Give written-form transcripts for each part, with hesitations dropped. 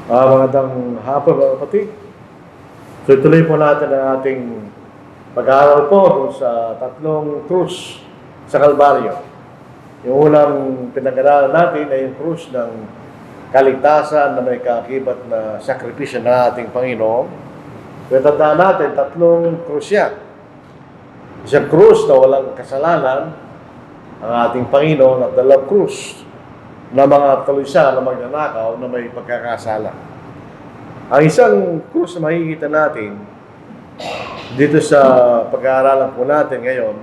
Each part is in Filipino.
Magandang hapon mga kapatid. So ituloy po natin ang ating pag-aaral po dun sa tatlong krus sa Kalbaryo. Yung unang pinag-aralan natin ay yung krus ng kaligtasan na may kaakibat na sakripisyo ng ating Panginoon. Kaya tandaan natin, tatlong krus yan. Isang krus na walang kasalanan, ang ating Panginoon, at dalawang krus na mga kalusa na magnanakaw na may pagkakasala. Ang isang krus na makikita natin dito sa pag-aaralan po natin ngayon,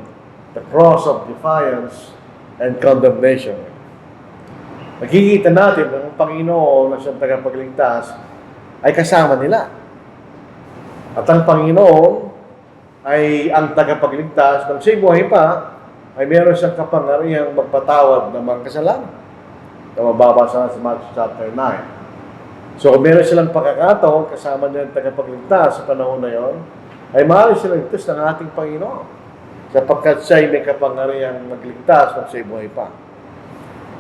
the cross of defiance and condemnation. Makikita natin na ang Panginoon na siyang tagapagligtas ay kasama nila. At ang Panginoon ay ang tagapagligtas nang siya'y buhay pa, ay meron siyang kapangyarihang magpatawad ng mga kasalanan. Na mababasa sa Matthew chapter 9. So kung meron silang pagkakataon, kasama nilang tagapagligtas sa panahon na yon, ay maaari silang ligtas ng ating Panginoon. Sapagkat siya'y may kapangyarihang magligtas kung siya'y buhay pa.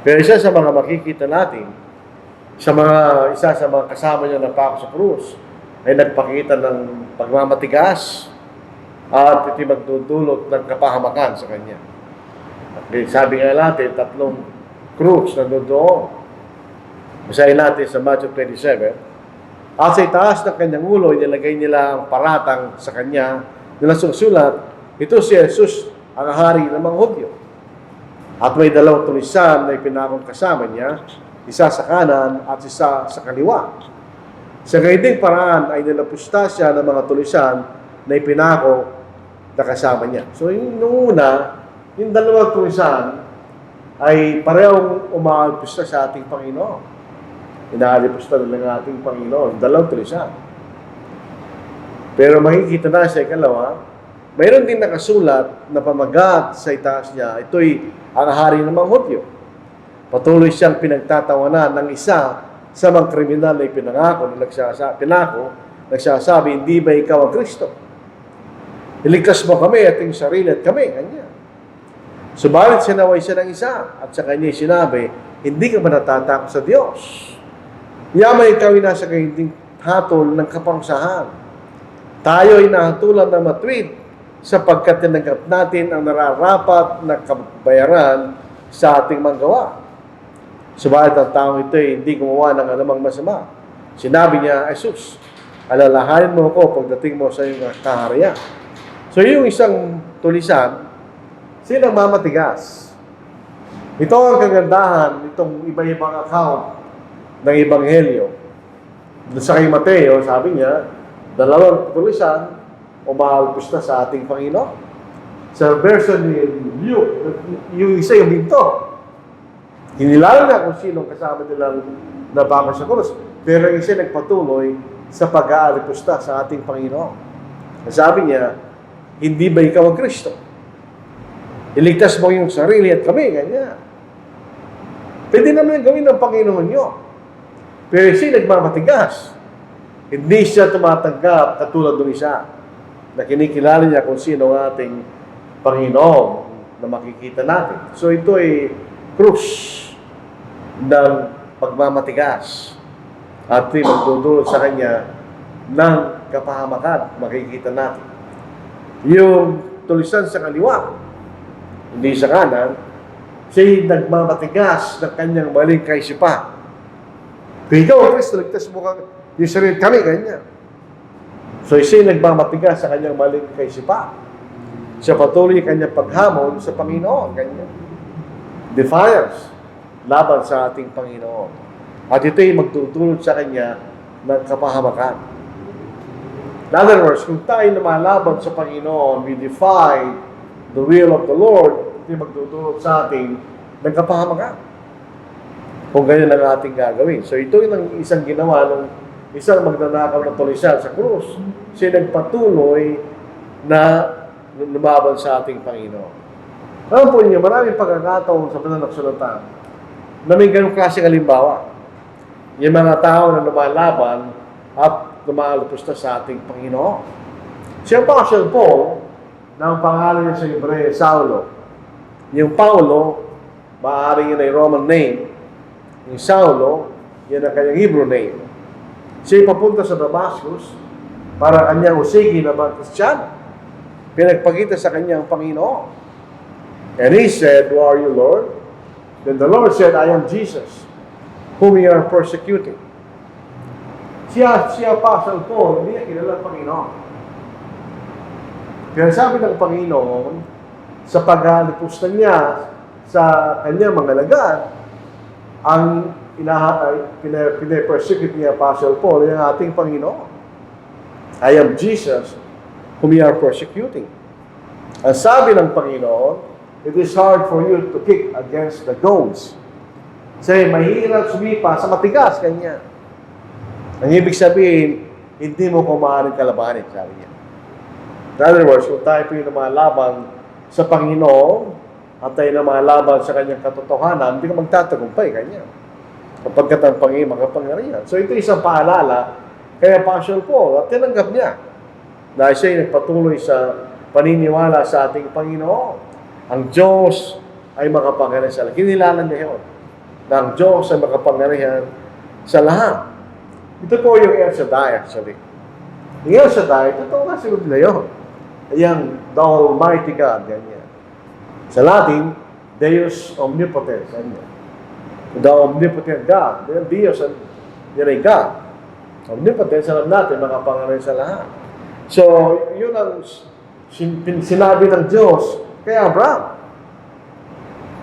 Pero isa sa mga makikita natin, isa sa mga kasama niya na pako sa krus, ay nagpakita ng pagmamatigas at iti magdudulot ng kapahamakan sa kanya. Okay, sabi nga natin, tatlong krus na doon. Basahin natin sa Matthew 27. At sa itaas ng kanyang ulo, inilagay nila ang paratang sa kanya, nila susulat, ito si Jesus, ang hari ng mga Hudyo. At may dalawang tulisan na ipinakong kasama niya, isa sa kanan at isa sa kaliwa. Sa ganitong paraan ay nilapusta siya ng mga tulisan na ipinako na kasama niya. So yung una, yung dalawang tulisan, ay parehong umaalpusta sa ating Panginoon. Inaalipusta nila ng ating Panginoon. Dalawang tulisan. Pero makikita na sa ikalawa, mayroon din nakasulat na pamagat sa itaas niya, ito'y ang hari ng mga Hudyo. Patuloy siyang pinagtatawanan ng isa sa mga kriminal na ipinangako, nagsasabi, hindi ba ikaw ang Kristo? Iligtas mo kami, ating sarili at kami, kanya. Subalit sinaway siya ng isa at sa kanya sinabi, hindi ka ba natatakot sa Diyos? Yaman ikaw ay nasa kahinding hatol ng kaparusahan. Tayo ay nahatulan ng matwid sapagkat tinanggap natin ang nararapat na kabayaran sa ating manggawa. Subalit ang taong ito ay hindi gumawa ng anumang masama. Sinabi niya, Jesus, alalahanin mo ako pagdating mo sa iyong kaharian. So yung isang tulisan, sino mamatigas? Ito ang kagandahan itong iba-ibang account ng Ebanghelyo. Sa kay Mateo, sabi niya, dalawang tulisan umaalpusta sa ating Panginoon. Sa version ni Luke, yung isa yung minto. Hinilala na kung sinong kasama nilang napako sa krus. Pero yung isa nagpatuloy sa pag-aalipusta sa ating Panginoon. Sabi niya, hindi ba ikaw ang Kristo? Iligtas mo yung sarili at kami, ganyan. Pwede naman gawin ng Panginoon nyo. Pero siya nagmamatigas. Hindi siya tumatanggap katulad ng isa na kinikilala niya kung sino ang ating Panginoon na makikita natin. So ito ay krus ng pagmamatigas at magdudulot sa kanya ng kapahamakan, makikita natin. Yung tulisan sa kaliwa, hindi sa kanan, siya'y nagmamatigas ng kanyang maling kaisipan. Kaya ikaw, Kristo, ligtas mo yung sarili kami, ganyan. So siya'y nagmamatigas sa kanyang maling kaisipan. Siya patuloy kanyang paghamon sa Panginoon, ganyan. Defiance, laban sa ating Panginoon. At ito'y magtutulot sa kanya ng kapahamakan. In other words, kung tayo lumalaban sa Panginoon, we defy the will of the Lord, ito'y magtutulot sa ating ng kapahamakan. Kung ganyan ang ating gagawin. So ito yung isang ginawa ng isang magnanakaw na tulisan sa krus. Siya nagpatuloy na lumaban sa ating Panginoon. Alam po niyo, maraming pagkakataon sa pananaksulatan na may ganong klaseng halimbawa. Yung mga tao na lumalaban at lumalapusta sa ating Panginoon. Si Apostle Paul, na ang pangalan niya sa Hebreo, Saulo. Yung Paulo, maaaring yun ay Roman name. Yung Saulo, yan ang kanyang Hebrew name. Siya papunta sa Damascus para kanyang usigi na mga Kristiyano. Pinagpakita sa kanyang Panginoon. And he said, "Who are you, Lord?" Then the Lord said, "I am Jesus, whom you are persecuting." Siya Apostle Paul, hindi niya kilala ang Panginoon. Kaya sabi ng Panginoon, sa paghalipos na niya sa kanyang mga alagad, ang pinapersecute niya Apostle Paul, yung ating Panginoon. I am Jesus, whom you are persecuting. Ang sabi ng Panginoon, it is hard for you to kick against the goads. Kasi mahirap sumipa sa matigas, kanya. Ang ibig sabihin, hindi mo kumaaring kalabanin, sabi niya. In other words, kung tayo po yung lumalaban sa Panginoon, at tayo lumalaban sa kanyang katotohanan, hindi ka magtatagumpay, kanya. Kapag katang Panginoon, makapangyarihan. So ito isang paalala, kaya Apostle Paul, at tinanggap niya, dahil siya ay nagpatuloy sa paniniwala sa ating Panginoon. Ang Diyos ay makapangyarihan sa lahat. Kinilala niya yun, na ang Diyos ay makapangyarihan sa lahat. Ito po yung El Shaddai, actually. Yung El Shaddai, totoo nga si Biblia yun. Ayan, the Almighty God, ganyan. Sa Latin, Deus Omnipotens, ganyan. The Omnipotent God. The Deus, yan ay God. Omnipotens, alam natin, makapangyarihan sa lahat. So, yun ang sinabi ng Diyos kay Abraham.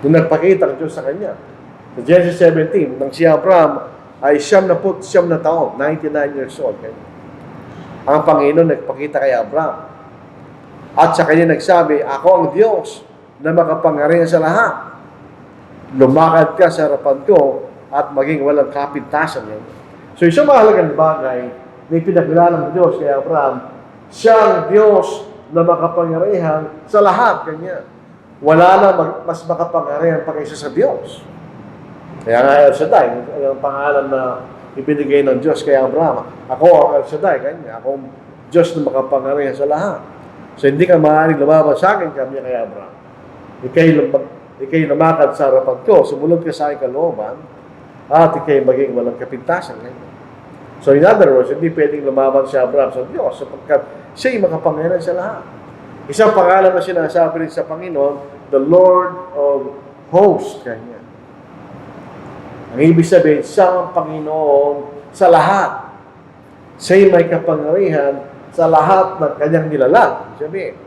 Nung nagpakita ang Diyos sa kanya. Sa Genesis 17, nang si Abraham ay 99 na taon, 99 years old. Ganyan. Ang Panginoon nagpakita kay Abraham. At sa kanya nagsabi, "Ako ang Diyos na makapangyarihan sa lahat. Lumakad ka sa harapan ko at maging walang kapintasan." Yan. So isang mahalagang bagay na ipinakilala ng Diyos kay Abraham, siya ang Diyos na makapangyarihan sa lahat. Kanya. Wala na mas makapangyarihan pa kaysa sa Diyos. Kaya nga El Shaddai, ang pangalan na ibinigay ng Diyos kay Abraham. Ako ang El Shaddai, kanya. Ako ang Diyos na makapangyarihan sa lahat. So hindi ka maaaring lumaban sa akin, kami kay Abraham. Ikay lumakad sa harapan ko, sumunod ka sa aking kalooban, at ikay maging walang kapintasan. So in other words, hindi pwedeng lumaban si Abraham sa Diyos sapagkat siya'y makapangyarihan sa lahat. Isang pangalan na sinasabi rin sa Panginoon, the Lord of Hosts, kanya. Ang ibig sabihin, siya ang Panginoon sa lahat. Siya'y may kapangyarihan sa lahat ng kanyang nilalang. Sabi,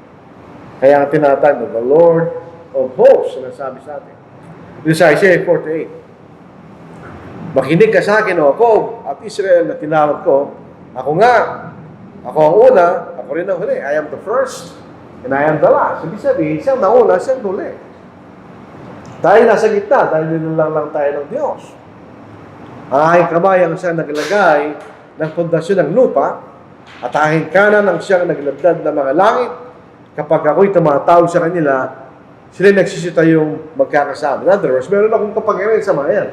kaya ang tinatawag, the Lord of Hosts, sinasabi sa atin. Sa Isaiah 48, "Makinig ka sa akin, O Jacob at Israel, na tinawag ko. Ako nga, ako ang una, ako rin ang huli. I am the first, and I am the last." Ibig sabihin, siyang nauna, siyang huli. Tayo nasa gitna, dahil nilalang lang tayo ng Diyos. Ang aking kamay ang siyang naglagay ng pundasyon ng lupa, at aking kanan ang siyang naglabdad ng mga langit. Kapag ako'y tumatawag sa kanila, sila nagsisitayong magkakasama. In other words, meron akong kapangyarihan sa mga yan.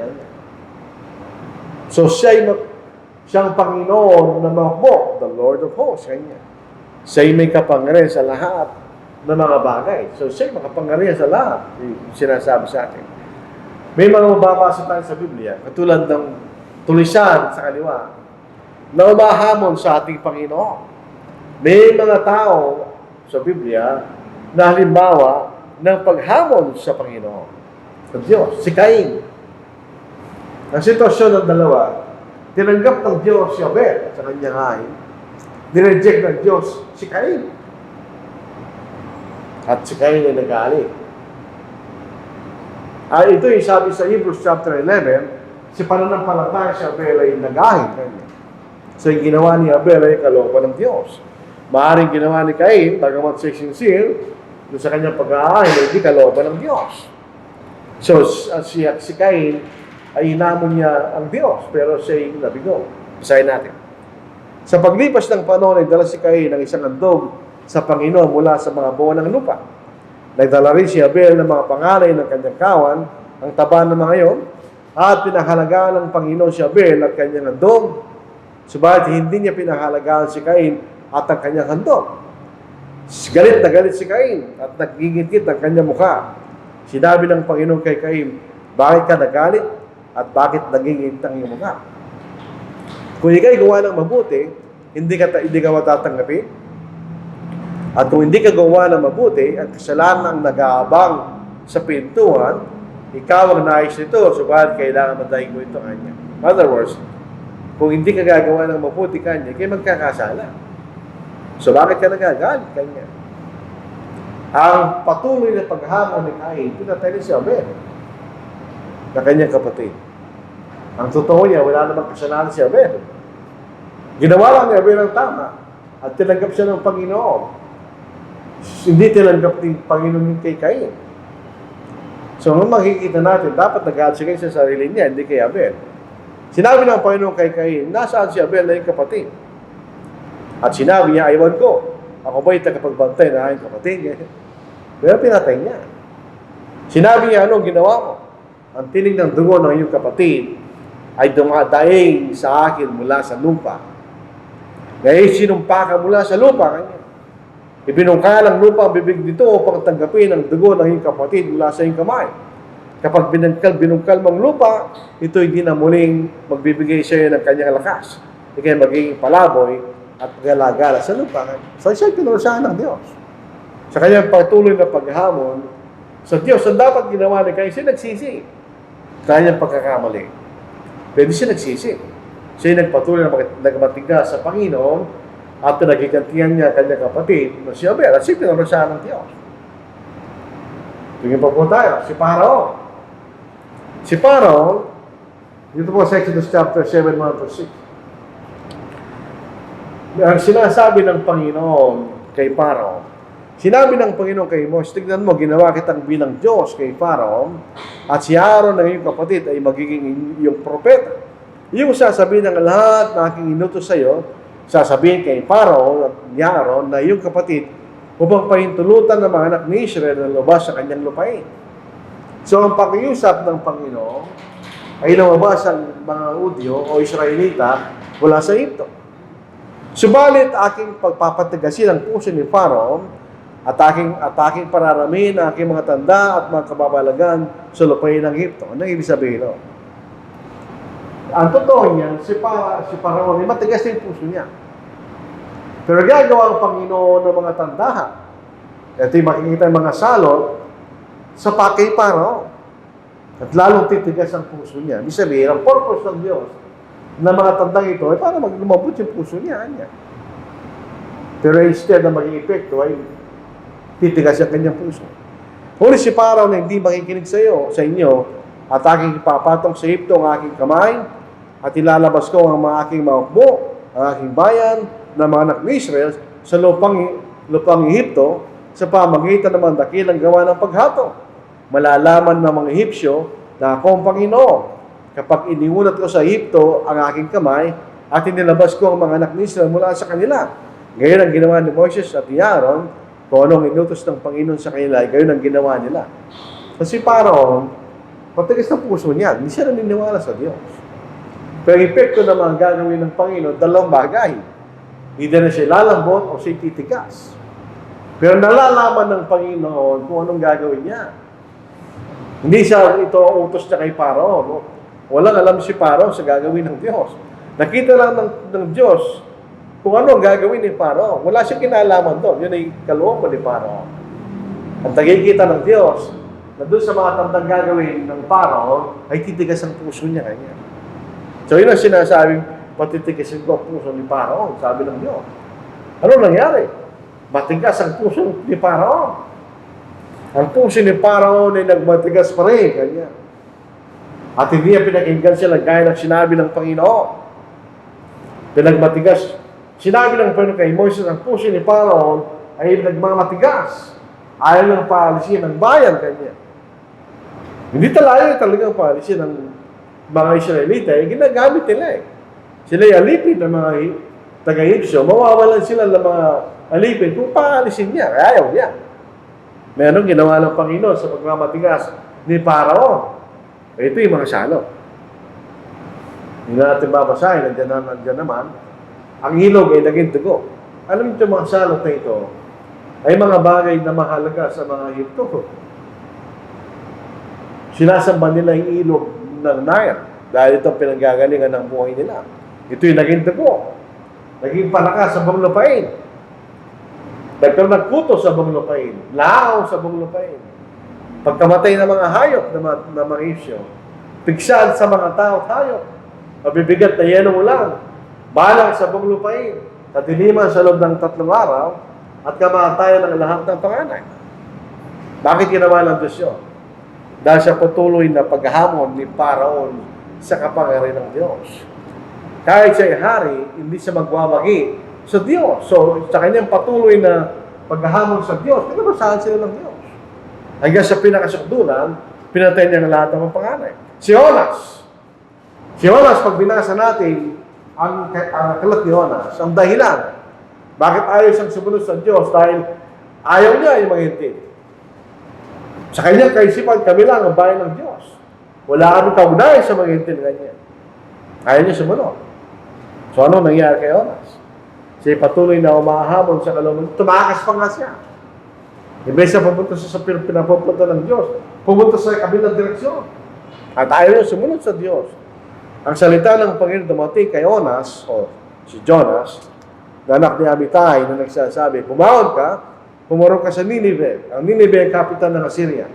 So, siyang Panginoon na mahukbo, the Lord of Hosts, kanya. Siya'y may kapangyarihan sa lahat ng mga bagay. So, siya'y makapangyarihan sa lahat, sinasabi sa atin. May mga mababasa tayo sa Biblia, katulad ng tulisan sa kaliwa, na umahamon sa ating Panginoon. May mga tao sa Biblia na halimbawa ng paghamon sa Panginoon, sa Diyos. Si Cain. Ang sitwasyon ng dalawa, tinanggap ng Diyos si Abel sa kanyang hain. Nireject ng Diyos si Cain. At si Cain ay nagalit. Ito yung sabi sa Hebrews chapter 11, si pananampalataya si Abel ay nagahin kanya. So yung ginawa ni Abel ay kalooban ng Diyos. Maaaring ginawa ni Cain, bagamat sincere, doon sa kanyang pag-aahin, hindi kalooban ng Diyos. So si Cain ay hinamon niya ang Diyos, pero siya'y nabigo. Basahin natin. Sa paglipas ng panahon, ay dala si Cain ng isang handog sa Panginoon mula sa mga buwan ng lupa. Nagdala rin si Abel ng mga pangalay ng kanyang kawan, ang taba ng mga iyon, at pinahalagaan ng Panginoon si Abel at kanyang handog. Subalit hindi niya pinahalagaan si Cain at ang kanyang handog. Galit na galit si Cain at nagigingit ang kanyang mukha. Sinabi ng Panginoon kay Cain, "Bakit ka nagalit at bakit nagingit ang iyong mukha?" Kung ika'y gawa ng mabuti, hindi ka matatanggapin. At kung hindi ka gawa ng mabuti, ang kasalanan ang nag-aabang sa pintuan, ikaw ang nais nito, subalit kailangan madaig mo ito kanya. In other words, kung hindi ka gagawa ng mabuti kanya, kayo magkakasala. So bakit ka nagagalit kanya? Ang patuloy na paghamon ni Cain, pinatay ni si Abel na kanyang kapatid. Ang totoo niya, wala namang kasalanan si Abel. Ginawa lang ni Abel ang tama at tinanggap siya ng Panginoon. Hindi tinanggap ng Panginoon kay Cain. So, nung makikita natin, dapat nag-aad siya sa sarili niya, hindi kay Abel. Sinabi ng Panginoon kay Cain, nasaan si Abel na yung kapatid? At sinabi niya, aywan ko. Ako ba'y tagapagbantay na aking kapatid? Pero pinatay niya. Sinabi niya, anong ginawa mo? Ang tinig ng dugo ng iyong kapatid ay dumadaing sa akin mula sa lupa. Ngayon, sinumpa ka mula sa lupa. Kanya. Ibinungkal ang lupa ang bibig dito upang tanggapin ang dugo ng iyong kapatid mula sa iyong kamay. Kapag binungkal mong lupa, ito hindi na muling magbibigay sa iyo ng kanyang lakas. Ikay magiging palaboy at galagala sa lupa. So, siya'y pinurusahan ng Diyos. Sa kanyang patuloy na paghamon sa Diyos, ang dapat ginawa ni Cain, siya nagsisi. Kanyang pagkakamali. Pwede siya nagsisi. Siya nagpatuloy na nagmatigas sa Panginoon at nagigantihan niya kanyang kapatid na si Abel at siya pinurusahan ng Diyos. Tingin pa po tayo, si Pharaoh. Si Pharaoh, dito po sa Exodus chapter 7, 1-6. Ang sinasabi ng Panginoon kay Pharaoh, sinabi ng Panginoon kay Moses, tignan mo, ginawa kitang bilang Diyos kay Pharaoh, at si Aaron ng iyong kapatid ay magiging iyong propeta. Yung sasabihin ng lahat na aking inutos sa iyo, sasabihin kay Pharaoh at ni Aaron na iyong kapatid upang pahintulutan ng mga anak ni Israel na lumabas sa kanyang lupain. So, ang pakiusap ng Panginoon ay lumabas ang mga Udyo o Israelita mula sa Egypto. Subalit, aking pagpapatigasin ang puso ni Pharaoh at aking pararamin ang aking mga tanda at mga kababalagan sa lupain ng Egypto. Ano ibig sabihin? No? Ang totoo niyan, si Pharaoh, matigas na yung puso niya. Pero gagawa ang Panginoon ng mga tandahan. Ito yung makikita yung mga salot sa kay Pharaoh. At lalong titigas ang puso niya. Ibig sabihin, ang purpose ng Diyos na mga tandang ito ay para lumabot yung puso niya. Pero instead na maging epekto ay titigas ang kanyang puso. Huli si Pharaoh na hindi makikinig sa inyo, at aking ipapatong sa Egypto ang aking kamay, at ilalabas ko ang mga aking maukbo, ang aking bayan, ng mga anak ni Israel, sa lupang Egypto, sa pamagitan ng mga dakilang gawa ng paghato. Malalaman ng mga Egyptyo na ako ang Panginoon, kapag iniunat ko sa Egypto ang aking kamay, at inilabas ko ang mga anak ni Israel mula sa kanila. Ngayon ang ginawa ni Moses at ni Aaron, kung anong inutos ng Panginoon sa kanila, gayon ang ginawa nila. Kasi Pharaoh, matigas na puso niya, hindi siya naniniwala sa Diyos. Pero ang epekto na mga gagawin ng Panginoon, dalawang bagay. Hindi na siya lalambot o siya titigas. Pero nalalaman ng Panginoon kung anong gagawin niya. Hindi siya ito ang utos niya kay Pharaoh. No? Walang alam si Pharaoh sa gagawin ng Diyos. Nakita lang ng Diyos kung ano ang gagawin ni Pharaoh. Wala siyang kinalaman doon. Yun ay kalooban ni Pharaoh. Ang tagikita ng Diyos na doon sa mga tandang gagawin ng Pharaoh ay titigas ang puso niya kanya. So yun ang sinasabing patitigasin ko ang puso ni Pharaoh, sabi ng Diyos. Ano nangyari? Matigas ang puso ni Pharaoh. Ang puso ni Pharaoh ay nagmatigas pa rin kanya. At hindi niya pinakinggan sila gaya ng sinabi ng Panginoon. Pinagmatigas. Sinabi ng Panginoon kay Moises, ang puso ni Pharaoh ay nagmamatigas. Ayaw ng paalisin ng bayan kanya. Hindi talagang paalisin ng mga Israelita, ginagamit nila eh. Sila ay alipin ng mga taga-Egypto, mawawalan sila ng mga alipin kung paalisin niya, ayaw niya. Meron ginawa ng Panginoon sa pagmamatigas ni Pharaoh. Ito yung mga salot. Hindi na natin babasahin, nandiyan naman. Ang ilog ay naging dugo. Alam niyo mga salot na ito, ay mga bagay na mahalaga sa mga Egypto. Sinasamba nila yung ilog ng Nile dahil itong pinanggagalingan ng buhay nila. Ito'y naging dugo. Naging palakas sa buong lupain. Nagkaroon ng kuto sa buong lupain. Lao sa buong lupain. Pagkamatay ng mga hayop na mga isyo. Pigsaan sa mga tao at hayop. Mabibigat na yenong ulan. Balang sa buong lupain. Kadiliman sa loob ng 3 araw. At kamatayan ng lahat ng panganay. Bakit ginawa ng Diyos yun? Dahil sa patuloy na paghamon ni Paraon sa kapangyarihan ng Diyos. Kahit siya'y hari, hindi siya magwawagi sa Diyos. So, sa kanyang patuloy na paghamon sa Diyos, nagkabasahan sila ng Diyos. Hanggang sa pinakasukdulan, pinatay niya ang lahat ng mga panganay. Si Jonas. Si Jonas, pag binasa natin, ang aklat ni Jonas, ang dahilan, bakit ayaw siyang sumunod sa Diyos? Dahil ayaw niya yung mga hintil. Sa kanyang kaisipan, kami lang ang bayan ng Diyos. Wala kami kaugnayan sa mga hintil ganyan. Ayaw niya sumunod. So ano nangyari kay Jonas? Siya patuloy na umahamon sa kalooban. Tumakas pa nga siya. Imbes na pupunta siya sa pinapupunta ng Diyos, pumunta sa kabilang direksyon. At ayaw niya sumunod sa Diyos. Ang salita ng Panginoon dumating kay Jonas, o si Jonas, na anak ni Amitay, na nagsasabi, pumawon ka, pumurong ka sa Nineveh. Ang Nineveh ang kapitan ng Assyria.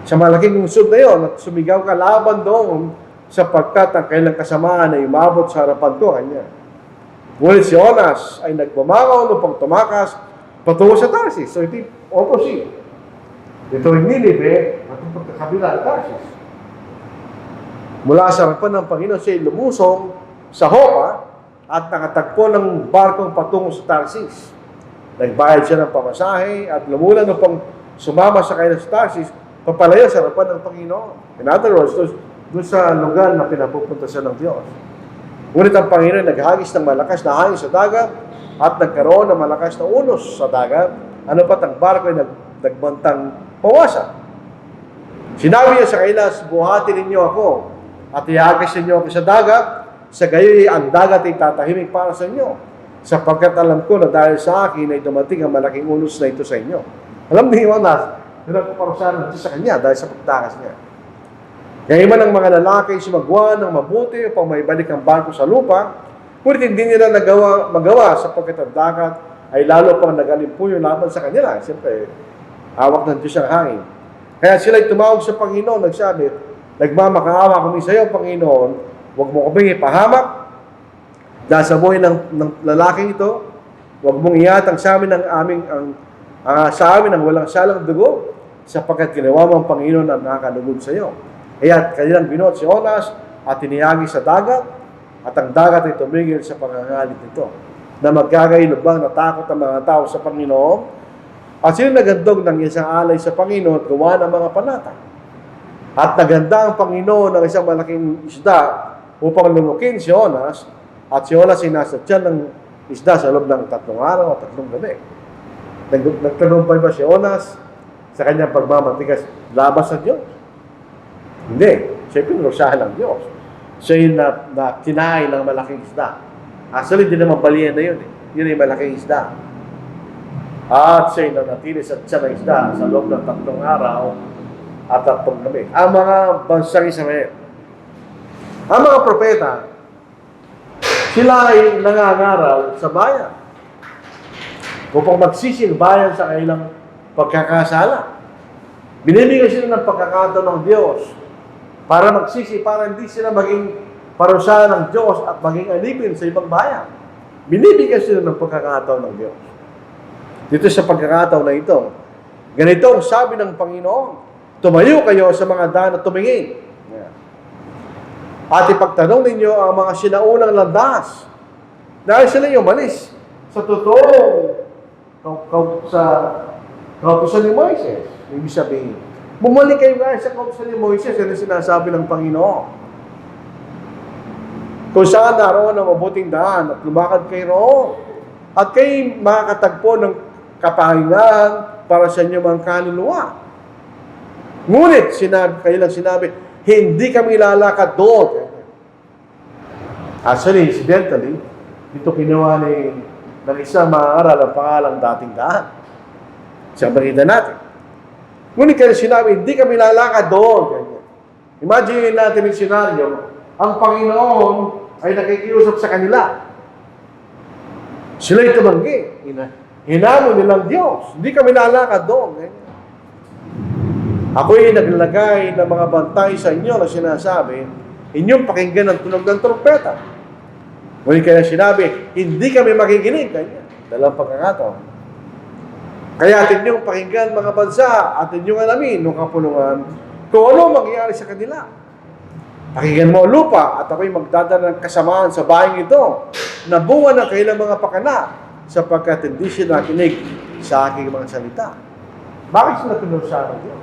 Sa malaking lungsod na yon, at sumigaw ka laban doon sapagkat ang kailang kasamaan ay umabot sa harapan ko kanya. Ngunit si Jonas ay nagmamangaw upang tumakas patungo sa Tarsis. So ito opposite. Ito ay Nineveh at pagkakabila ang Tarsis. Mula sa harapan ng Panginoon siya lumusong sa Hopa at nakatagpo ng barkong patungo sa Tarsis. Nagbayad siya ng pamasahe at lumulan upang sumama sa kanya sa Tarsis, papalayo sa harapan ng Panginoon. In other words, doon sa lugar na pinapupunta siya ng Diyos. Ngunit ang Panginoon naghagis ng malakas na hangin sa dagat at nagkaroon ng malakas na unos sa dagat. Ano pat ang barko ay nagbantang pawasan. Sinabi niya sa kanila, buhatin ninyo ako at ihagis ninyo ako sa dagat. Sa gayoy ang dagat ay tatahimik para sa inyo. Sapagkat alam ko na dahil sa akin ay dumating ang malaking unos na ito sa inyo. Alam ni Jonas, nagpaparusahan sa kanya dahil sa pagtakas niya. Ngayon ang mga lalaki ay sumagawa ng mabuti upang maibalik ang barko sa lupa, ngunit hindi nila magawa sapagkat ang dagat ay lalo pang nagalimpuyo laban sa kanila. Siyempre, hawak ng Diyos ang hangin. Kaya sila ay tumawag sa Panginoon, nagsabi, nagmamakaawa kami sa iyo, Panginoon, huwag mo kaming ipahamak dahil sa buhay ng lalaking ito, huwag mong iatang sa amin sa amin ang walang salang dugo, sapagkat ginawa mo ang Panginoon ang nakakalugod sa iyo. Kaya kanilang binuot si Jonas at tiniyagi sa dagat at ang dagat ay tumigil sa pangangalit nito na magkakailubang natakot ang mga tao sa Panginoon at sila nagandog ng isang alay sa Panginoon at gawa ng mga panata. At naganda ang Panginoon ng isang malaking isda upang lumukin si Jonas at si Jonas ay nasa tiyan ng isda sa loob ng 3 araw at 3 gabi. Nagtagumpay ba si Jonas sa kanyang pagmamatigas labas sa Diyos? Hindi. Siya pinurusahan ng Diyos. Siya yung na kinain ng malaking isda. Actually, hindi naman balian na yun. Yun yung malaking isda. At siya yung nanatili sa tiyan ng isda sa loob ng 3 araw at 3 gabi. Ang mga bansang Israel, ang mga propeta, sila ay nangangaral sa bayan upang magsisil bayan sa kanilang pagkakasala. Binibigyan sila ng pagkakataon ng Diyos para magsisi, para hindi sila maging parusahan ng Diyos at maging alipin sa ibang bayan. Binibigyan sila ng pagkakataon ng Diyos. Dito sa pagkakataon na ito, ganito ang sabi ng Panginoon, tumayo kayo sa mga daan at tumingin. At ipagtanong ninyo ang mga sinaunang landas dahil sila yung umalis sa totoong sa kautusan ni Moises. Ibig sabihin, bumalik kayo guys sa kautusan ni Moises, yan ang sinasabi ng Panginoon. Kung saan naroon ang mabuting daan at lumakad kayo roon. At kayo makakatagpo ng kapahingahan para sa inyo mga kaluluwa. Ngunit, kayo lang sinabi, hindi kami lalakad doon. Actually, incidentally, ito ginawa ng isang maaral ang pangalang dating daan. Sa balita natin. Ngunit kayo sinabi, hindi kami lalakad doon. Imagine natin yung senaryo, ang Panginoon ay nakikiusap sa kanila. Sila'y tumanggi. Hinamon nilang Diyos. Hindi kami nalakad doon. Ako'y naglagay ng mga bantay sa inyo na sinasabi, inyong pakinggan ang tunog ng trompeta. Ngunit kaya sinabi, hindi kami makikinig. Kanya, dalawang pagkakataon. Kaya atin niyong pakinggan mga bansa at inyong alamin ng kapulungan kung ano mangyayari sa kanila. Pakinggan mo lupa at ako'y magdadala ng kasamaan sa bahay ito na bunga ng kailang mga pakana sapagkat hindi sila nakinig sa aking mga salita. Bakit sila pinurusahan ng Diyos?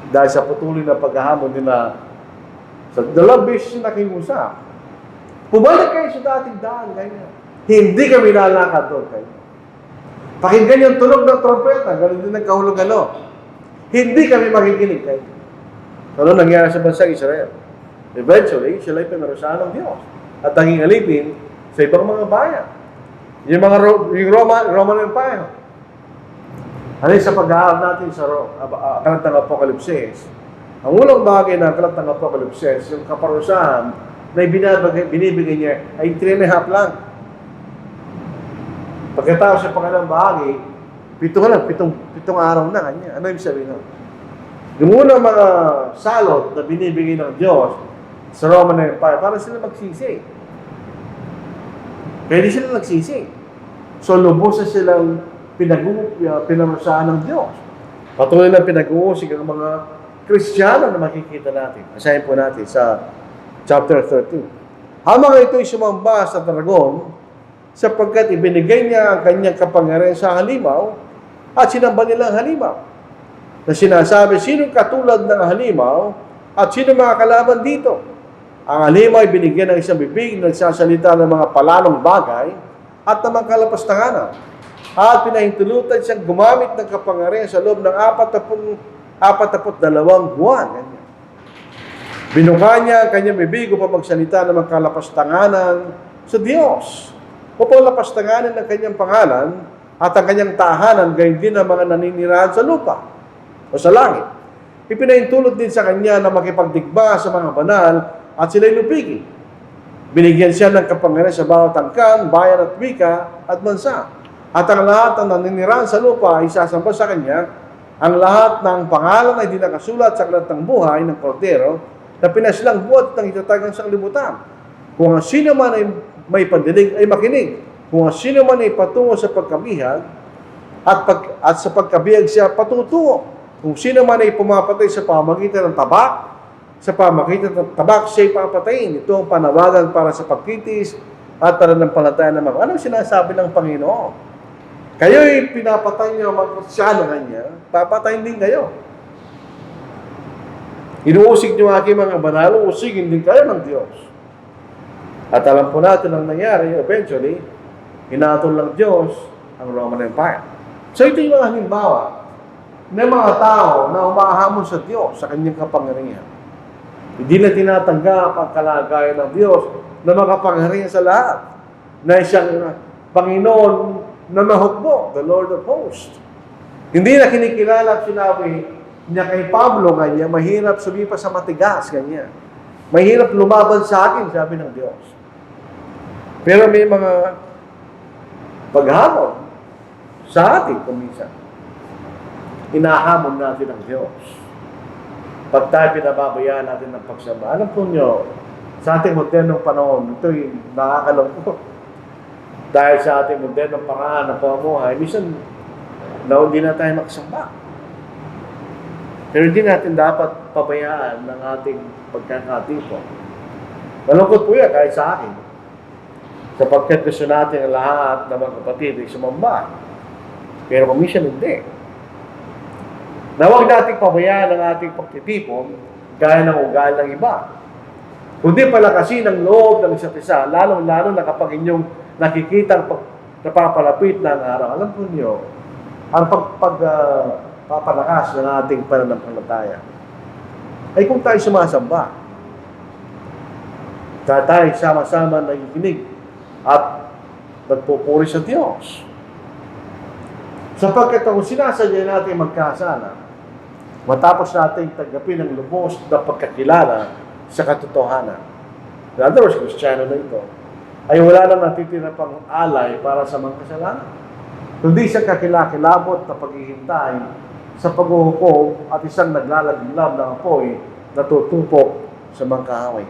Dahil sa patuloy na paghahamon nila sa dalawang beses na nakiusap. Pumalik kayo sa dating daan, ganyan. Hindi kami lalakad doon kayo. Pakinggan yung tunog ng trompeta, ganoon din ang kahulugan. Hindi kami makikinig kayo. Ano nangyari sa bansang Israel? Eventually, sila ay pinarusahan ng Diyos at naging alipin sa ibang mga bayan. Yung Roman Empire. Ano sa pag-aaral natin sa Aklat ng Apokalipsis, ang unang bagay ng Aklat ng Apokalipsis, yung kaparusahan na binibigay niya ay 3.5 lang. Pagkatapos sa pangalang bahagi, 7 araw na kanya. Ano yung sabihin nun? Yung unang mga salot na binibigay ng Diyos sa Roman Empire, para sila magsisi. Pwede sila nagsisi. So, lubusan silang pinarusahan ng Diyos. Patuloy na pinag-uusig ang mga Kristiyano na makikita natin. Basahin po natin sa chapter 13. Ang mga ito'y sumamba sa dragon sapagkat ibinigay niya ang kanyang kapangyarihan sa halimaw at sinamba nila ang halimaw. Na sinasabi, sino katulad ng halimaw at sino mga kalaban dito? Ang halimaw ay binigyan ng isang bibig na nagsasalita ng mga palalong bagay at ng mga kalapastanganan. At pinahintulutan siyang gumamit ng kapangyarihan sa loob ng 42 buwan. Binuka niya ang kanyang bibig upang magsalita ng mga kalapastanganan sa Diyos. Upang lapastanganan ng kanyang pangalan at ang kanyang tahanan, gayon din ang mga naninirahan sa lupa o sa langit. Ipinahintulot din sa kanya na makipagdigma sa mga banal at sila'y lupigin. Binigyan siya ng kapangyarihan sa bawat angkan, bayan at wika at bansa. At ang lahat ng naninirahan sa lupa ay sasamba sa kanya. Ang lahat ng pangalan ay di nakasulat sa aklat ng buhay ng Kordero na pinasilang buhat ng itatagang sanglibutan. Kung ang sino man ay may pandinig ay makinig. Kung ang sino man ay patungo sa pagkabihag at sa pagkabihag siya patutuo. Kung sino man ay pumapatay sa pamagitan ng tabak, sa pamagitan ng tabak siya'y papatayin. Ito ang panawagan para sa pagkitis at pananampalataya ng mga. Anong sinasabi ng Panginoon? Kayo'y pinapatay niyo ang mga Kristyano kanya, papatayin din kayo. Inuusig niyo aking mga banal, usigin din kayo ng Diyos. At alam po natin ang nangyari, eventually, hinatol ng Diyos ang Roman Empire. So ito yung mga halimbawa ng mga tao na umahamon sa Diyos, sa kanyang kapangyarihan. Hindi na tinatanggap ang kalagayan ng Diyos na makapangyarihan sa lahat. Na siyang Panginoon na mahukbo, the Lord of Hosts. Hindi na kinikilala at sinabi niya kay Pablo, kanya, mahirap sumipa sa matigas, kanya. Mahirap lumaban sa akin, sabi ng Diyos. Pero may mga paghamon sa atin, kuminsan. Inahamon natin ang Diyos. Pag tayo pinababayaan natin ng pagsamba, alam po nyo, sa ating modernong panahon, ito'y nakakalungkot. Dahil sa ating modernong paraan ng pamumuhay, minsan, hindi na tayo magsamba. Pero hindi natin dapat pabayaan ng ating pagkakatipon. Malungkot po yan kahit sa akin. Sapagkat gusto natin ang lahat ng mga kapatid ay sumamba. Pero minsan hindi. Na huwag nating pabayaan ang ating pagtitipon gaya ng ugali ng iba. Kundi palakasin ang loob ng isa't isa, lalong-lalo na kapag inyong nakikita ang napapalapit na ang araw. Alam po niyo, ang pagpapalakas ng ating pananampalataya ay kung tayo sumasamba. Tayo sama-sama nakikinig at nagpupuri sa Diyos. Sapagkat kung sinasadya natin magkasala, matapos natin tanggapin ang lubos na pagkakilala sa katotohanan. In other words, Kristiyano na ito, ay wala na natitira pang alay para sa mga kasalanan. Kundi siya kakilakilabot na paghihintay sa paghuhukom at isang naglalaglam ng apoy na tutupok sa mga kaaway.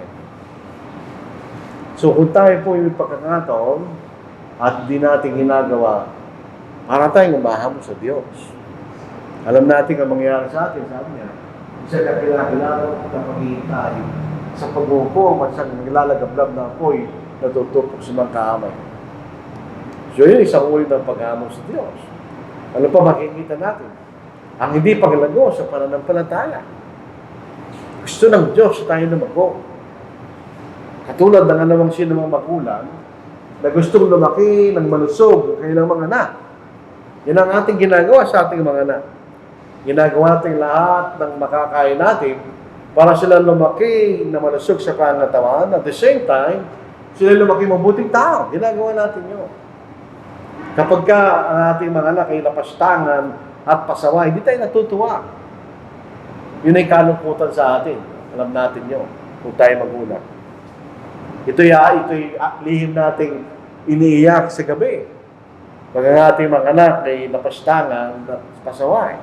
So kung tayo po yung pagkakataon at di natin ginagawa, para tayong umahamon sa Diyos. Alam natin ang mangyayari sa atin, sabi niya, isa kakilakilabot na paghihintay sa paghuhukom at isang naglalagablab na apoy na tutupok sa mga kaaway. So yun, isang uri ng paghamon sa Diyos. Ano pa makikita natin? Ang hindi paglago sa pananampalataya. Gusto ng Diyos tayo lumago. Katulad ng anumang sino mga magulang na gustong lumaki ng malusog ng kanilang mga anak. Yan ang ating ginagawa sa ating mga anak. Ginagawa natin lahat ng makakain natin para sila lumaki na malusog sa pangatawan. At the same time, sila lumaki mabuting tao. Ginagawa natin yun. Kapag ka ang ating mga anak ay napastangan at pasaway, hindi tayo natutuwa. Yun ay kalungkutan sa atin. Alam natin yun, kung tayo magulang. Ito'y lihim nating iniiyak sa gabi. Pag ang ating mga anak ay napastangan at pasaway,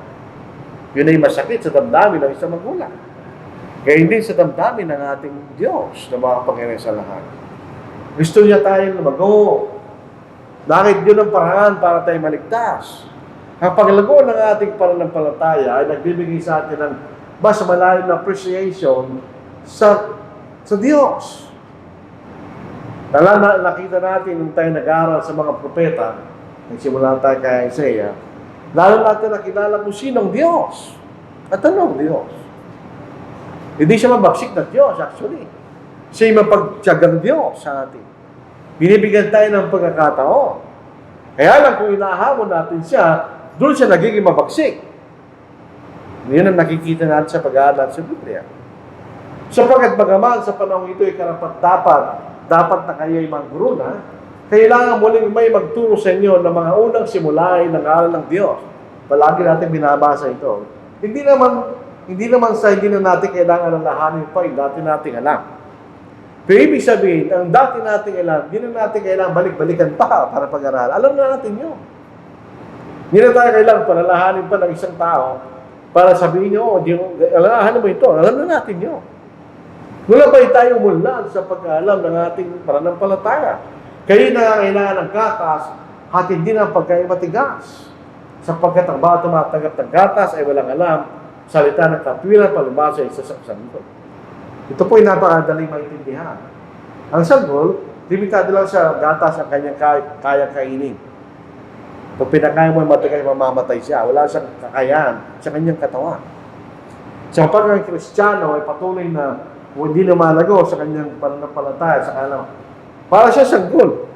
yun ay masakit sa damdamin ng isang magulang. Kaya hindi sa damdamin ng ating Diyos na makapangyarihan sa lahat. Gusto niya tayong lumago. Bakit yun ang paraan para tayo maligtas? Ang paglago ng ating pananampalataya ay nagbibigay sa atin ng mas malalim na appreciation sa Diyos. Nakita natin nung tayo nag-aaral sa mga propeta, nagsimula tayo kay Isaiah, lalo natin nakilala kung sinong Diyos. At anong Diyos? Hindi siya mabagsik na Diyos, actually. Siya yung mapagtiyagang Diyos sa atin. Binibigyan tayo ng pagkakataon. Kaya lang kung inahamon natin siya, doon siya nagiging mabagsik. Yun ang nakikita natin sa pag-aaral sa Biblia. Sapagkat bagaman sa panahon ito ay dapat na kayo ay mangguro na, kailangan muling may magturo sa inyo ng mga unang simulain ng aral ng Diyos. Palagi natin binabasa ito. Hindi na natin kailangan alalahanin pa yung dati nating alam. Pero ibig sabihin, ang dati nating alam, hindi na natin kailangan balik-balikan pa para pag-aral. Alam na natin yun. Hindi na tayo kailangan palalahanin pa ng isang tao para sabihin nyo, alalahanin mo ito. Alam na natin yun. Wala ba tayo umulan sa pag-aalam ng ating pananampalataya? Kayo na kailangan ng gatas at hindi na pagkain matigas. Sapagkat ang bawat tumatanggap ng gatas ay walang alam, salita ng katwiran, palumasa ay sasaksan ito. Ito po ay napakadaling maintindihan. Ang sanggol, limitado lang sa gatas ang kanyang kaya kainin. Pag pinakain mo, mamamatay siya. Wala siyang kakayahan sa kanyang katawan. Sa pag ang Kristiyano ay patuloy na hindi lumalago sa kanyang pananampalataya sa kanyang para siya sanggol.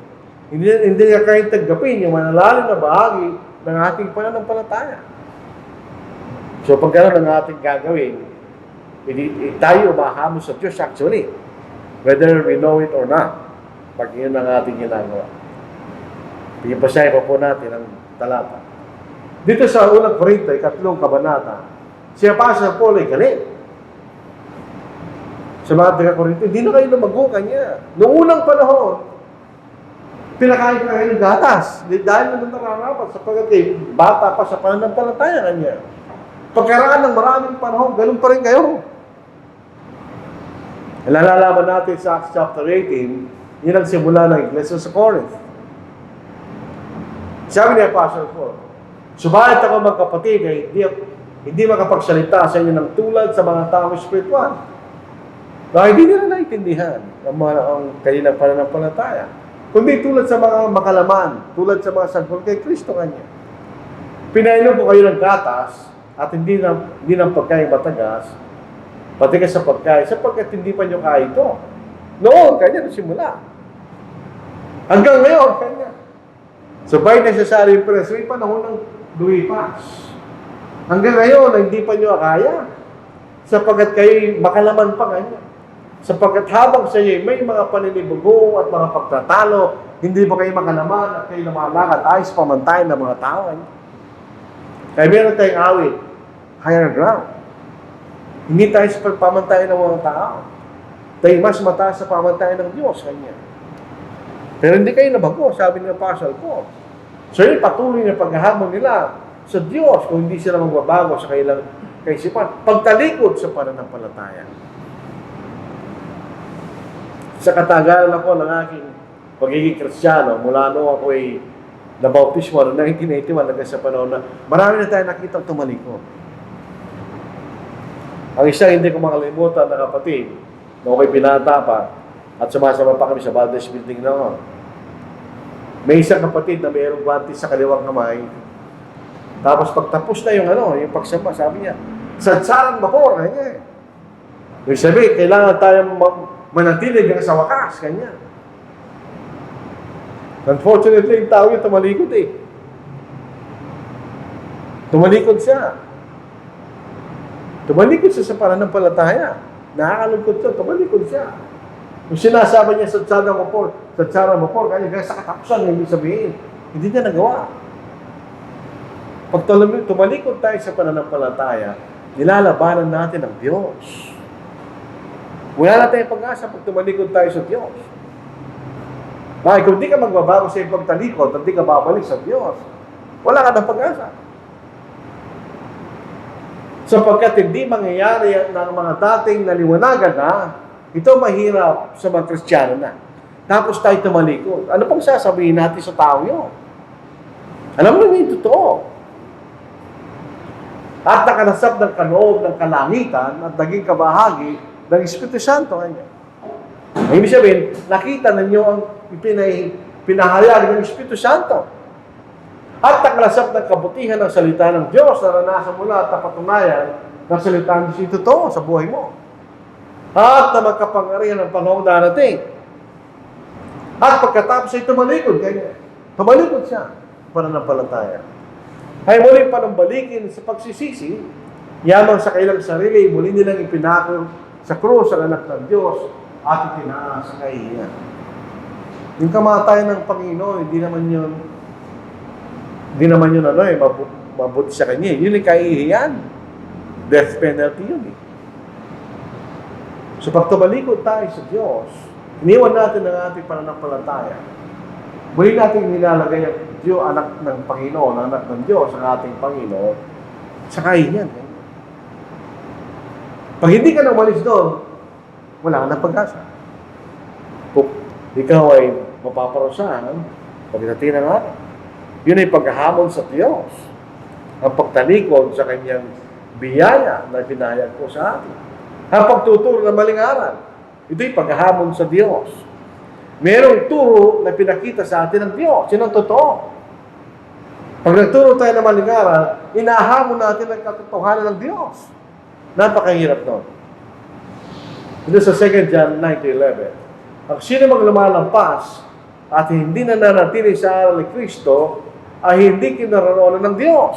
Hindi niya kayang tanggapin yung manalalim na bahagi ng ating pananampalataya. So pagkaroon ng ating gagawin, tayo umahamon sa Diyos actually, whether we know it or not, pag yun ang ating ginagawa. Ipasahin pa po natin ang talata. Dito sa unang Korinto, 3 kabanata, si Apostol Paul ay galit. Sa mga taga-Korinto, hindi na kayo lumago kanya. Noong unang panahon, pinakain ka kayo ng gatas. Dahil naman nararapat sapagkat bata pa sa pananampalataya kanya. Pagkaraan ng maraming panahon, ganun pa rin kayo. Nalalaman natin sa Acts chapter 18, yun ang simula ng Iglesia sa Corinth. Sabi ni Apostle Paul, subalit ako mga kapatid ay hindi makapagsalita sa inyo ng tulad sa mga tao espiritual. Dahil hindi nila naintindihan ang kanilang pananampalataya. Kundi tulad sa mga makalaman, tulad sa mga sanggol kay Kristo kanya. Pinainom po kayo ng gatas at hindi ng pagkain matagas, pati ka sa pagkain, sapagkat hindi pa nyo kaya ito. Noon, kanya nasimula. Hanggang ngayon, kanya. So, by necessary press, may panahon ng lumipas. Hanggang ngayon, hindi pa nyo kaya. Sapagkat kayo makalaman pa kanya. Sapagkat habang sa iyo may mga paninibugo at mga pagtatalo, hindi ba kayo makalaman at kayo lumalakad ayos pamantayan ng mga tao? Kaya meron tayong awit, higher ground. Hindi tayo sa pagpamantayan ng mga tao. Dahil mas mataas sa pamantayan ng Diyos, kanya. Pero hindi kayo nabago, sabi ng Apostle Paul. So yung patuloy na paghahamon nila sa Diyos, kung hindi sila magbabago sa kailang kaisipan, pagtalikod sa pananampalataya. Sa katagalan ako ng aking pagiging Kristiyano, mula noong ako ay nabautismo noong 1981 hanggang sa panahon na marami na tayo nakitang tumalikod. Ang isa hindi ko makalimutan na kapatid, na ako'y binata pa at sumasama pa kami sa Valdez Building noon. May isang kapatid na mayroong guwantes sa kaliwang kamay. Tapos pagtapos na yung pagsamba, sabi niya, sadsarang vapor, kanya. Yung sabi, kailangan tayong manatili hanggang sa wakas, kanya. Unfortunately, yung tao yung tumalikod Tumalikod siya. Tumalikod siya sa pananampalataya. Nakakalungkot siya, tumalikod siya. Kung sinasabi niya sa tsarang vapor, kaya sa katapusan, hindi sabihin, hindi niya nagawa. Pag tumalikod tayo sa pananampalataya, nilalabanan natin ang Diyos. Wala na tayong pag-asa pag tumalikod tayo sa Diyos. Bakit? Kung di ka magbabago sa iyong pagtalikod at di ka babalik sa Diyos, wala ka ng pag-asa. Sapagkat hindi mangyayari ng mga dating naliwanagan na, ito mahirap sa mga Kristiyano na. Tapos tayo tumalikod. Ano pang sasabihin natin sa tao yun? Alam mo yung totoo. At nakalasap ng kaloob ng kalangitan at naging kabahagi ng Espiritu Santo. Ibig sabihin, nakita ninyo ang pinahayag ng Espiritu Santo. At nakalasap ng kabutihan ng salita ng Diyos, naranasan mo na at napatunayan ng salita ng Diyos totoo sa buhay mo. At na magkapangyarihan ng panahon darating. At pagkatapos ay tumalikod, ganyan. Tumalikod siya, pananampalataya. Ay muli pa ng balikin sa pagsisisi, yamang sa kailang sarili, muli nilang ipinako sa krus ang anak ng Diyos at itinaas sa kahihiyan. Yung kamatayan ng Panginoon, hindi naman yun mabuti sa kanya. Yun yung kahihiyan. Death penalty yun So pag tumalikod tayo sa Diyos, iniwan natin ang ating pananampalataya. Muli natin nilalagay ang Diyos, anak ng Panginoon, anak ng Diyos, ang ating Panginoon, sa kahihiyan. Pag hindi ka nang malis doon, wala ka ng pag-asa. Kung ikaw ay mapaparusahan, pagdating ng araw. Yun ay paghahamon sa Diyos. Ang pagtalikod sa kanyang biyaya na pinahayag ko sa atin. Ang pagtuturo ng maling aral. Ito'y paghahamon sa Diyos. Merong turo na pinakita sa atin ng Diyos. Yun ang totoo. Pag nagturo tayo ng maling aral, inahamon natin ang katotohanan ng Diyos. Napakahirap nun. Ito sa 2 John 9-11. Ang sino mang lumalampas at hindi na nanatili sa aral ni Kristo, ay hindi kinaroroonan ng Diyos.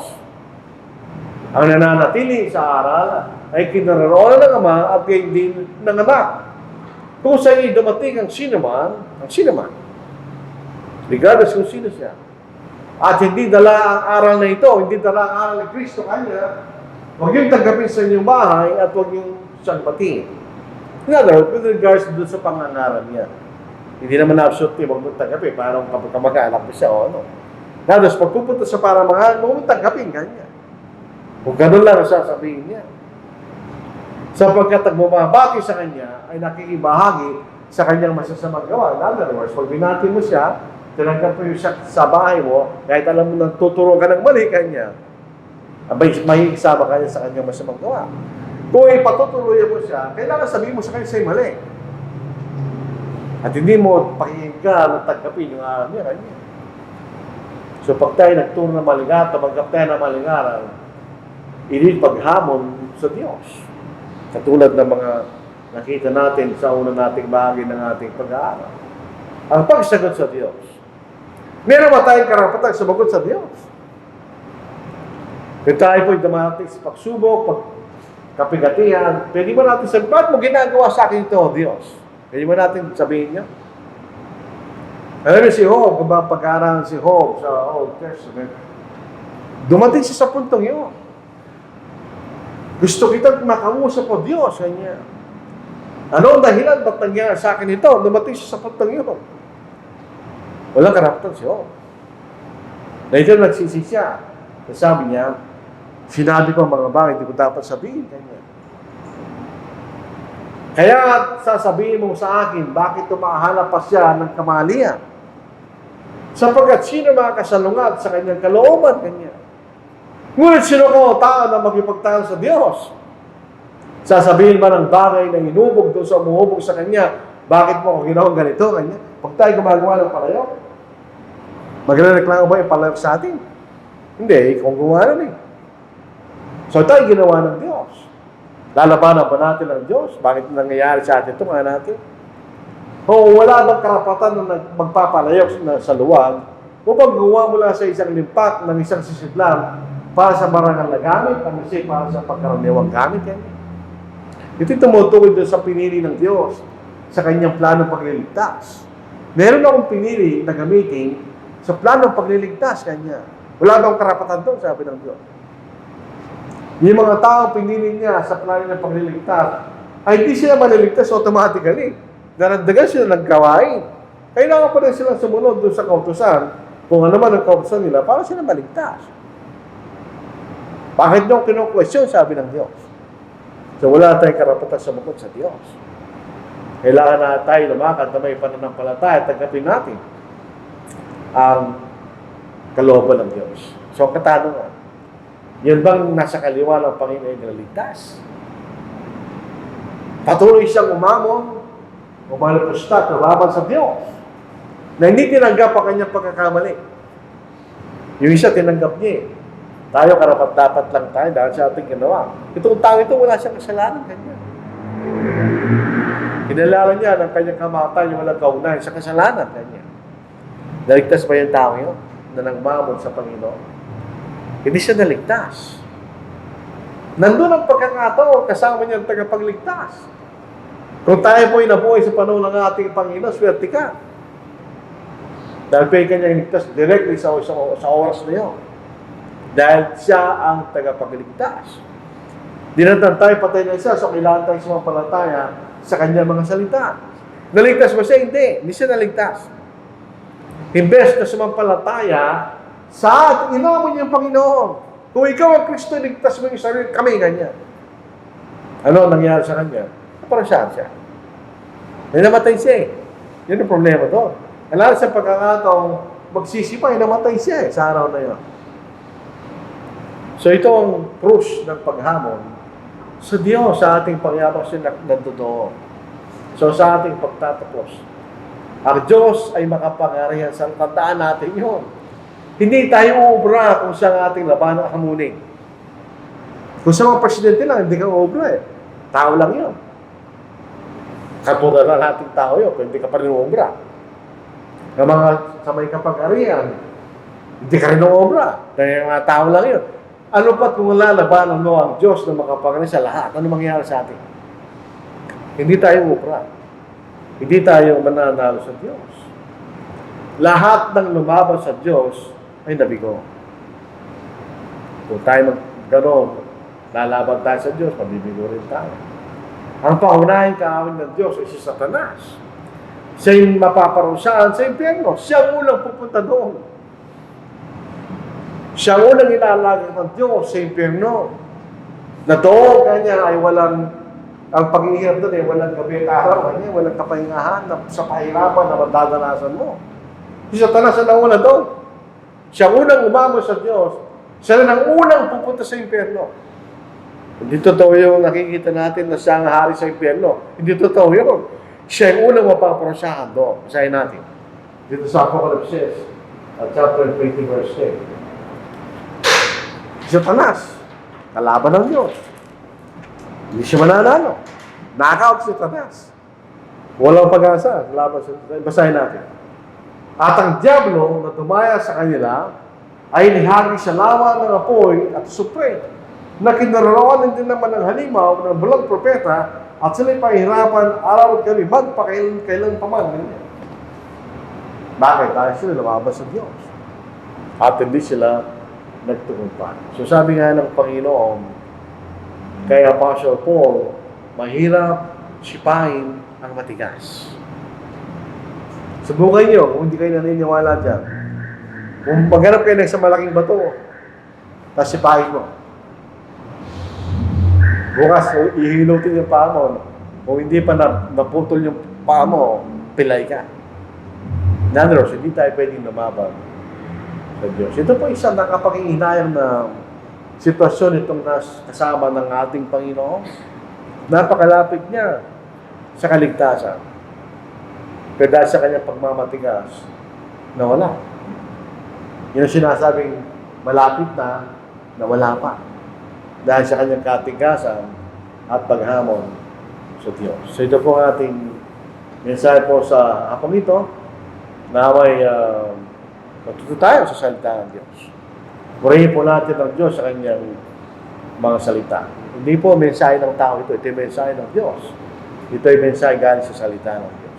Ang nananatili sa aral ay kinaroroonan ng Ama at hindi ng Anak. Kung sa iyo dumating ang sinuman, regardless kung sino siya, at hindi dala ang aral na ito, hindi dala ang aral ni Kristo kanya, huwag yung tanggapin sa inyong bahay at huwag yung siyang batiin. In other words, with regards doon sa pangangaral niya, hindi naman absolutely huwag mong tanggapin, parang kamag-anak mo siya o ano. Tapos, pag pupunta sa paramahal, huwag mong tanggapin kanya. Kung ganun lang ang sasabihin niya. Sapagkat ang bumabati sa kanya ay nakikibahagi sa kanyang masasamang gawa. In other words, pag binati mo siya, tinanggap mo siya sa bahay mo, kahit alam mo nang tuturo ka ng mali kanya, may isama ka niya sa kanyang masamang gawa. Kung ipatutuloy mo siya, kailangan sabihin mo sa kanya sa'yo mali. At hindi mo pakinggan at tanggapin yung aral niya kanya. So pag tayo nagturo ng maling aral, tumanggap tayo ng maling aral, hindi paghamon sa Diyos. Katulad ng mga nakita natin sa una nating bahagi ng ating pag-aaral. Ang pagsagot sa Diyos. Meron ba tayong karapatan sumagot sa Diyos? Kung tayo po'y dumating sa pagsubok, kapigatihan, pwede ba natin sabihin, ba't mo ginagawa sa akin ito, Diyos? Pwede ba natin sabihin niya? Alam niyo si Job, kung ba pag-aaral si Job sa Old Testament, dumating siya sa puntong yun. Gusto kitang makausap o Diyos, kanya. Ano ang dahilan? Ba't nangyari sa akin ito? Dumating siya sa puntong yun. Walang karapatan siya. Dahil nagsisi siya. Sabi niya, sinabi ko ang mga bagay, hindi ko dapat sabihin. Kaya sasabihin mo sa akin, bakit tumahanap pa siya ng kamalian? Sapagkat sino makakasalungat sa kanyang kalooban, kanya. Ngunit sino ko tao na magipagtahan sa Diyos? Sasabihin ba ng bagay na inubog doon sa umuhubog sa kanya, bakit mo ako ginawang ganito, kanya? Pag tayo gumagawa ng palayok, magrereklamo ba yung palayok sa atin? Hindi, ikaw gumawa nun eh. So tayo ginawa ng Diyos. Lalabanan ba natin ang Diyos? Bakit nangyayari sa atin ito, mga natin? O wala bang karapatan na magpapalayok sa luwag upang gumawa mula sa isang limpak ng isang sisidlan para sa marangal na gamit, ang isa para sa pagkaraniwang gamit. Ito'y tumutukoy doon sa pinili ng Diyos sa kanyang planong pagliligtas. Meron akong pinili na gamitin sa planong pagliligtas kanya. Wala bang karapatan doon, sabi ng Diyos. Yung mga tao pinili niya sa plano ng pagliligtas, ay hindi sila maliligtas automatically. Narandagan sila ng gawain. Kailangan pa rin silang sumunod doon sa kautusan, kung ano man ang kautusan nila, para sila maligtas. Bakit nung kinu-question, sabi ng Diyos? So wala tayong karapatan sa bukod sa Diyos. Kailangan na tayo lumakad na may pananampalataya at tanggapin natin ang kalooban ng Diyos. So katanungan, yun bang nasa kaliwa ng Panginoon na ligtas? Patuloy siyang umamon, umalapustat, laban sa Diyos, na hindi tinanggap ang kanyang pagkakamali. Yung isa tinanggap niya. Tayo karapat-dapat lang tayo dahil sa ating ginawa. Itong tao ito, wala siyang kasalanan kanya. Kinalala niya ng kanyang kamatayan, walang kaunahan sa kasalanan kanya. Naligtas ba yung tao yun na nangmamon sa Panginoon? Hindi siya naligtas. Nandun ang pagkakataon, kasama niya ang tagapagligtas. Kung tayo po'y nabuhay sa panahon ng ating Panginoon, swerte ka. Dahil pa yung kanyang ligtas directly sa oras na yun. Dahil siya ang tagapagligtas. Dinatan tayo, patay na siya, so kailangan tayong sumampalataya sa kanyang mga salita. Naligtas ba siya? Hindi siya naligtas. Imbes na sumampalataya sa inamon niyang Panginoon. Kung ikaw ang Kristo, ligtas mo yung sarili, kami ganyan. Ano ang nangyari sa kanya? Naparasaan siya. May namatay siya eh. Yun ang problema doon. Kailangan sa pagkakataong magsisipay, namatay siya eh, sa araw na yun. So ito ang krus ng paghamon sa Diyos, sa ating pangyabang sinagdoon. So sa ating pagtatapos, ang Diyos ay makapangyarihan sa tandaan natin yun. Hindi tayo uubra kung siya ang ating laban at hamunin. Kung sa mga presidente lang, hindi ka uubra eh. Tao lang yun. Katulad na nating tao yun, kung hindi ka pa rin uubra. Ng mga sa may kapag-arihan, hindi ka rin uubra. Dahil mga tao lang yun. Ano pa kung lalabanan mo ang Diyos na makapangyarihan sa lahat? Ano mangyayari sa atin? Hindi tayo uubra. Hindi tayo mananalo sa Diyos. Lahat ng lumaban sa Diyos ay nabigo. Kung tayo gano'n, lalaban tayo sa Diyos, mabibigo rin tayo. Ang paunahing kaawin ng Diyos ay si Satanas. Siya yung mapaparusahan sa impyerno. Siya ang unang pupunta doon. Siya ang unang ilalagay ng Diyos sa impyerno. Na doon kanya ay walang, ang paghihirap doon ay walang gabi at araw, kanya walang kapahingahan na, sa pahirapan na madadanasan mo. Si Satanas ang nauna doon. Siya ang unang umamo sa Diyos. Siya ang unang pupunta sa impyerno. Hindi totoo yung nakikita natin na siya ang hari sa impyerno. Hindi totoo yun. Siya ang unang mapaparusahan doon. Basahin natin. Dito sa Apocalypse, chapter 20, verse 10. Satanas, kalaban ng Diyos. Hindi siya mananalo. Knockout si Satanas. Walang pag-asa. Basahin natin. At ang diablo na tumaya sa kanila ay nihagi sa lawa ng apoy at supre na kinaroonan din naman ng halimaw ng bulang propeta at sila'y pahirapan araw at gabi magpakailan pa man. Bakit? Dahil sila lumabas sa Diyos. At hindi sila nagtugumpay. So sabi nga ng Panginoon kay Apostle Paul, mahirap sipain ang matigas. Subukan nyo kung hindi kayo naniniwala dyan. Kung maghanap kayo ng isang malaking bato, tapos sipahin mo. Bukas, ihilutin yung paa mo. Kung hindi pa naputol yung paa mo, pilay ka. Nanros, hindi tayo pwedeng lumabang sa Diyos. Ito po isang nakapanghihinayang na sitwasyon itong kasama ng ating Panginoon. Napakalapit niya sa kaligtasan. Pero dahil sa kanyang pagmamatigas, nawala. Yun ang sinasabing malapit na wala pa. Dahil sa kanyang katigasan at paghamon sa Diyos. So ito po ang ating mensahe po sa hapong ito, na may matuto tayo sa salita ng Diyos. Purihin po natin ang Diyos sa kanyang mga salita. Hindi po mensahe ng tao ito. Ito yung mensahe ng Diyos. Ito yung mensahe galing sa salita ng Diyos.